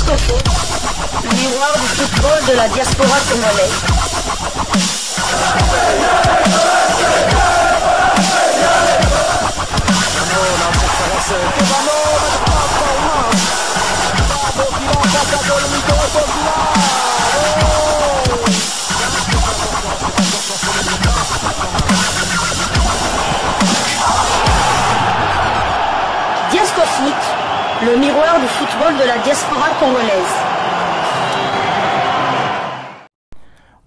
Diasco Foot, le miroir du football de la diaspora congolaise. Diasco Foot, le miroir du football de la diaspora congolaise.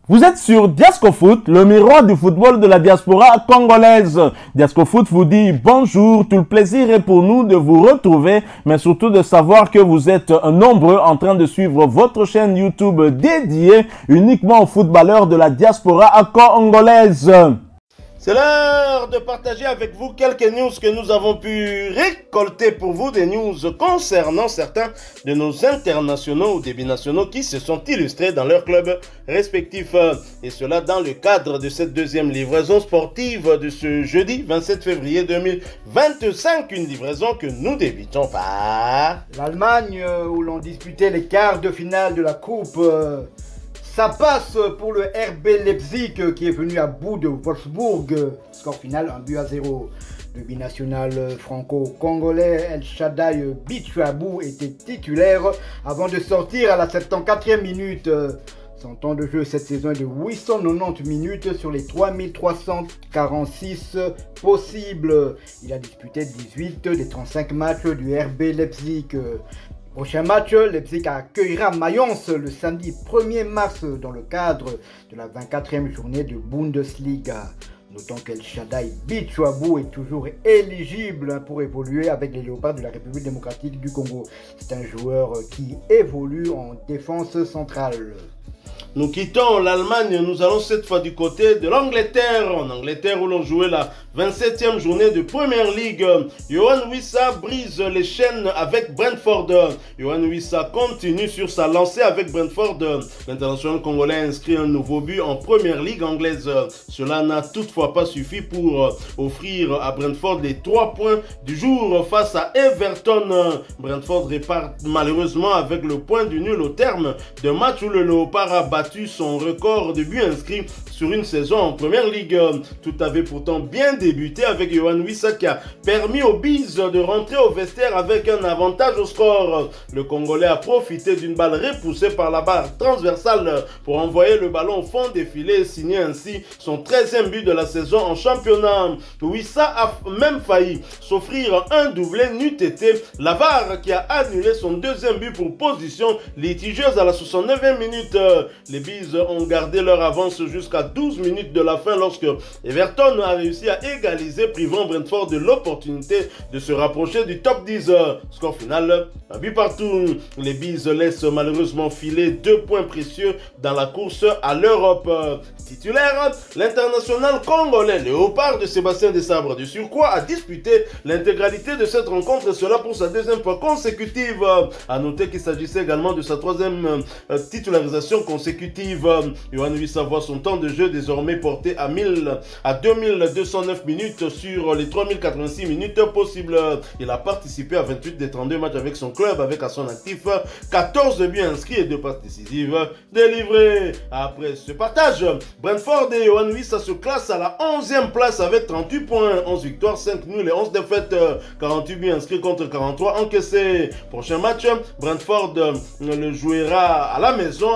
Vous êtes sur Diasco Foot, le miroir du football de la diaspora congolaise. Diasco Foot vous dit bonjour, tout le plaisir est pour nous de vous retrouver, mais surtout de savoir que vous êtes nombreux en train de suivre votre chaîne YouTube dédiée uniquement aux footballeurs de la diaspora congolaise. C'est l'heure de partager avec vous quelques news que nous avons pu récolter pour vous, des news concernant certains de nos internationaux ou des binationaux qui se sont illustrés dans leurs clubs respectifs. Et cela dans le cadre de cette deuxième livraison sportive de ce jeudi 27 février 2025. Une livraison que nous débutons par l'Allemagne, où l'on disputait les quarts de finale de la Coupe. Ça passe pour le RB Leipzig qui est venu à bout de Wolfsburg. Score final 1-0. Le binational franco-congolais El Shaddai Bichabou était titulaire avant de sortir à la 74e minute. Son temps de jeu cette saison est de 890 minutes sur les 3346 possibles. Il a disputé 18 des 35 matchs du RB Leipzig. Prochain match, Leipzig accueillera Mayence le samedi 1er mars dans le cadre de la 24e journée de Bundesliga. Notons qu'El Shaddai Bichabou est toujours éligible pour évoluer avec les Léopards de la République démocratique du Congo. C'est un joueur qui évolue en défense centrale. Nous quittons l'Allemagne, nous allons cette fois du côté de l'Angleterre. En Angleterre où l'on jouait la 27e journée de Premier League. Yohan Wissa brise les chaînes avec Brentford. Yohan Wissa continue sur sa lancée avec Brentford. L'international congolais inscrit un nouveau but en Premier League anglaise. Cela n'a toutefois pas suffi pour offrir à Brentford les 3 points du jour face à Everton. Brentford répare malheureusement avec le point du nul au terme d'un match où le Léopard a battu son record de buts inscrits sur une saison en Première Ligue. Tout avait pourtant bien débuté avec Yohan Wissa qui a permis aux Bees de rentrer au vestiaire avec un avantage au score. Le Congolais a profité d'une balle repoussée par la barre transversale pour envoyer le ballon au fond des filets et signer ainsi son 13e but de la saison en championnat. Wissa a même failli s'offrir un doublé, n'eût été la VAR qui a annulé son 2e but pour position litigieuse à la 69e minute. Les Bees ont gardé leur avance jusqu'à 12 minutes de la fin lorsque Everton a réussi à égaliser, privant Brentford de l'opportunité de se rapprocher du top 10. Score final, un but partout. Les Bees laissent malheureusement filer 2 points précieux dans la course à l'Europe. Titulaire, l'international congolais Léopard de Sébastien Desabre de Surcroît a disputé l'intégralité de cette rencontre, et cela pour sa 2e fois consécutive. A noter qu'il s'agissait également de sa 3e titularisation consécutive. Yohan Wissa voit son temps de jeu désormais porté à 2209 minutes sur les 3086 minutes possibles. Il a participé à 28 des 32 matchs avec son club, avec à son actif 14 buts inscrits et 2 passes décisives délivrées. Après ce partage, Brentford et Yohan Wissa se classent à la 11e place avec 38 points, 11 victoires, 5 nuls et 11 défaites, 48 buts inscrits contre 43 encaissés. Prochain match, Brentford le jouera à la maison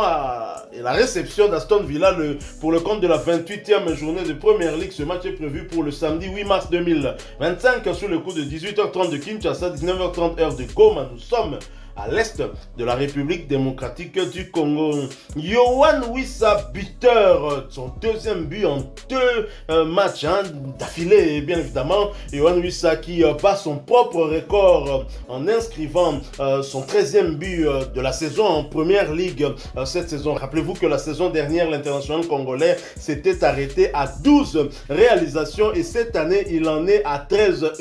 et la réception d'Aston Villa pour le compte de la 28e journée de Premier League. Ce match est prévu pour le samedi 8 mars 2025 sous le coup de 18h30 de Kinshasa, 19h30 heure de Goma. Nous sommes à l'est de la République démocratique du Congo. Yohan Wissa, buteur, son 2e but en 2 matchs d'affilée, bien évidemment. Yohan Wissa qui bat son propre record en inscrivant son 13e but de la saison en Première Ligue cette saison. Rappelez-vous que la saison dernière, l'international congolais s'était arrêté à 12 réalisations et cette année, il en est à 13.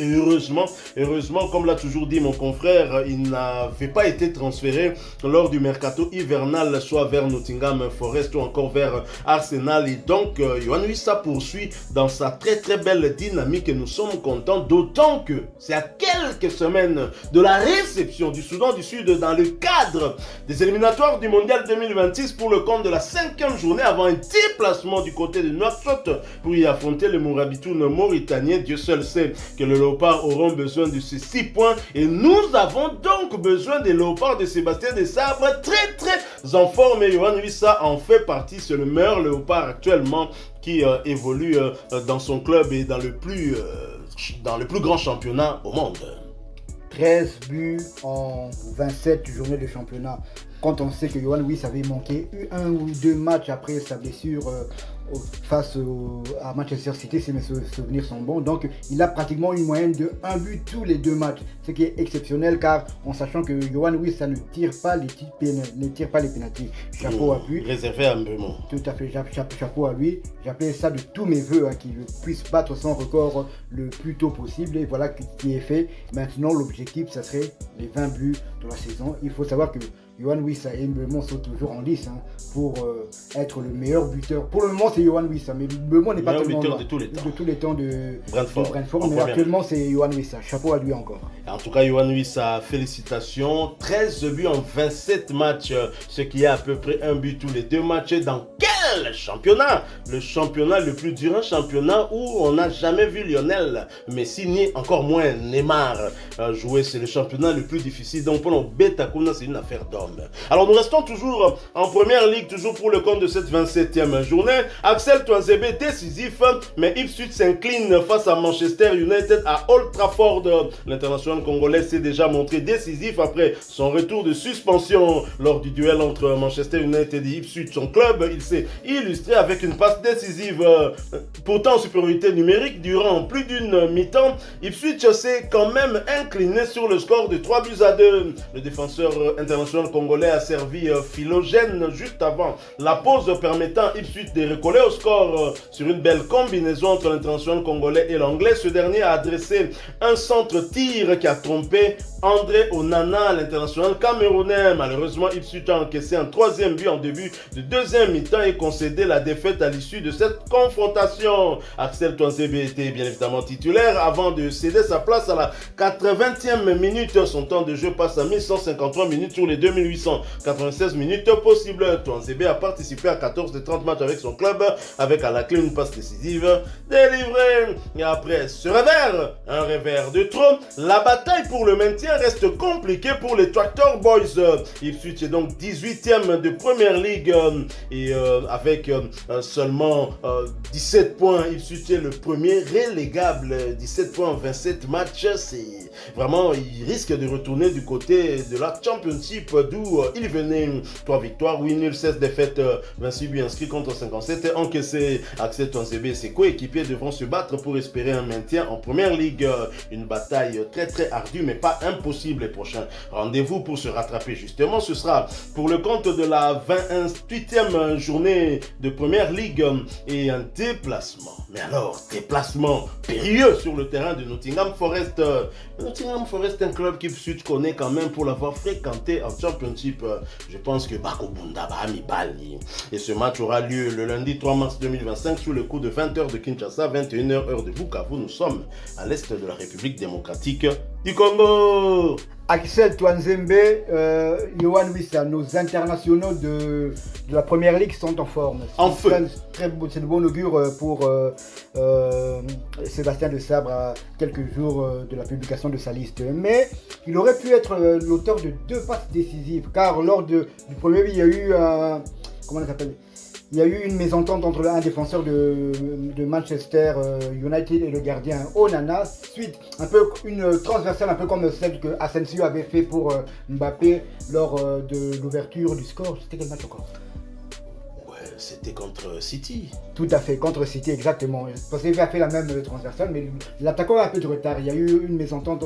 Heureusement, comme l'a toujours dit mon confrère, il n'avait pas pas été transféré lors du mercato hivernal, soit vers Nottingham Forest ou encore vers Arsenal. Et donc, Yohan Wissa poursuit dans sa très belle dynamique et nous sommes contents, d'autant que c'est à quelques semaines de la réception du Soudan du Sud dans le cadre des éliminatoires du Mondial 2026 pour le compte de la 5e journée avant un déplacement du côté de Nouakchott pour y affronter les Mourabitoun mauritaniens. Dieu seul sait que les Léopards auront besoin de ces 6 points et nous avons donc besoin des Léopards de Sébastien Desabre très en forme et Yohan Wissa en fait partie. C'est le meilleur Léopard actuellement qui évolue dans son club et dans le plus grand championnat au monde. 13 buts en 27 journées de championnat. Quand on sait que Yohan Wissa avait manqué 1 ou 2 matchs après sa blessure face à Manchester City, si mes souvenirs sont bons. Donc il a pratiquement une moyenne de 1 but tous les 2 matchs, ce qui est exceptionnel car en sachant que Yohan Wissa ne tire pas les pénaltys. Chapeau à lui. Réservé à Mbeumo. Tout à fait, chapeau à lui. J'appelle ça de tous mes voeux, qu'il puisse battre son record le plus tôt possible. Et voilà qui est fait. Maintenant l'objectif, ça serait les 20 buts de la saison. Il faut savoir que Yohan Wissa et Mbeumo sont toujours en lice pour être le meilleur buteur. Pour le moment, c'est Yohan Wissa, mais Mbeumo n'est pas tellement buteur de tous les temps de Brentford. Mais actuellement, c'est Yohan Wissa. Chapeau à lui encore. En tout cas, Yohan Wissa, félicitations. 13 buts en 27 matchs, ce qui est à peu près 1 but tous les 2 matchs. Dans quel championnat? Le championnat le plus dur, un championnat où on n'a jamais vu Lionel Messi, ni encore moins Neymar jouer. C'est le championnat le plus difficile. Donc pour nos Betakuna, c'est une affaire d'or. Alors nous restons toujours en première ligue, toujours pour le compte de cette 27e journée. Axel Tuanzebe décisif, mais Ipswich s'incline face à Manchester United à Old Trafford. L'international congolais s'est déjà montré décisif après son retour de suspension lors du duel entre Manchester United et Ipswich. Son club, il s'est illustré avec une passe décisive, pourtant en supériorité numérique durant plus d'une mi-temps. Ipswich s'est quand même incliné sur le score de 3-2. Le défenseur international congolais a servi Philogène juste avant la pause, permettant Ipswich de recoller au score sur une belle combinaison entre l'international congolais et l'anglais. Ce dernier a adressé un centre-tir qui a trompé André Onana, l'international camerounais. Malheureusement, Ipswich a encaissé un 3e but en début de 2e mi-temps et concédé la défaite à l'issue de cette confrontation. Axel Tuanzebe était bien évidemment titulaire avant de céder sa place à la 80e minute. Son temps de jeu passe à 1153 minutes sur les 2896 minutes possibles. Tuanzebe a participé à 14 des 30 matchs avec son club, avec à la clé une passe décisive délivrée. Et après ce revers, un revers de trop, la bataille pour le maintien reste compliquée pour les Tractor Boys. Ipswich est donc 18e de première ligue et avec seulement 17 points. Ipswich est le premier relégable, 17 points en 27 matchs. C'est vraiment, il risque de retourner du côté de la Championship d'où il venait. 3 victoires, 8 nuls, 16 défaites, 26 buts inscrits contre 57 encaissés. Axel Tuanzebe et ses coéquipiers devront se battre pour espérer un maintien en première ligue. Une bataille très ardue mais pas impossible. Les prochains rendez-vous pour se rattraper justement, ce sera pour le compte de la 28e journée de première ligue et un déplacement. Mais alors, déplacement périlleux sur le terrain de Nottingham Forest. Nottingham Forest est un club qu'Ipswich connaît quand même pour l'avoir fréquenté en Championship. Je pense que Bako Bunda Bahami Bali. Et ce match aura lieu le lundi 3 mars 2025 sous le coup de 20h de Kinshasa, 21h heure de Bukavu. Nous sommes à l'est de la République démocratique du Congo. Axel Tuanzebe, Yohan Wissa, nos internationaux de la première ligue sont en forme. En feu. C'est de bon augure pour Sébastien Desabre à quelques jours de la publication de sa liste. Mais il aurait pu être l'auteur de 2 passes décisives car lors du premier, il y a eu comment ça s'appelle? Il y a eu une mésentente entre un défenseur de Manchester United et le gardien Onana, suite un peu une transversale un peu comme celle que Asensio avait fait pour Mbappé lors de l'ouverture du score. C'était quel match encore? Ouais, c'était contre City. Tout à fait, contre City, exactement. Parce qu'il avait fait la même transversale, mais l'attaquant a un peu de retard. Il y a eu une mésentente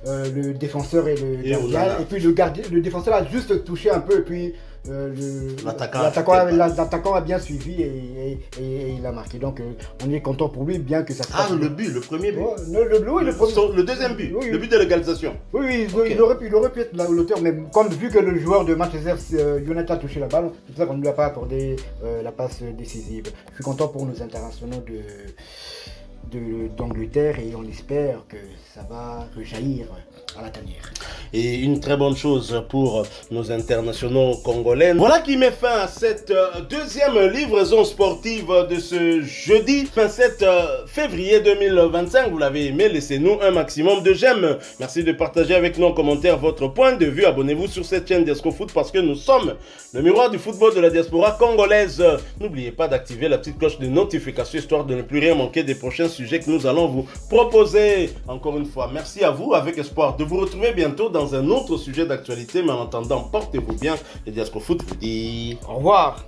le défenseur et le gardien. Onana. Et puis le défenseur a juste touché un peu et puis l'attaquant a bien suivi et il a marqué. Donc on est content pour lui, bien que ça Ah, le but, le premier but. Le Deuxième but, oui. le but de l'égalisation. Oui, Okay. il aurait pu être l'auteur, mais comme vu que le joueur de Manchester United a touché la balle, c'est pour ça qu'on ne lui a pas accordé la passe décisive. Je suis content pour nos internationaux d'Angleterre et on espère que ça va rejaillir à la tanière. Et une très bonne chose pour nos internationaux congolais. Voilà qui met fin à cette deuxième livraison sportive de ce jeudi 27 février 2025. Vous l'avez aimé, laissez-nous un maximum de j'aime. Merci de partager avec nous en commentaire votre point de vue. Abonnez-vous sur cette chaîne Diasco Foot parce que nous sommes le miroir du football de la diaspora congolaise. N'oubliez pas d'activer la petite cloche de notification histoire de ne plus rien manquer des prochains sujets que nous allons vous proposer. Encore une fois, merci à vous, avec espoir de vous retrouver bientôt dans un autre sujet d'actualité. Mais en attendant, portez-vous bien et Diasco Foot vous dit Au revoir.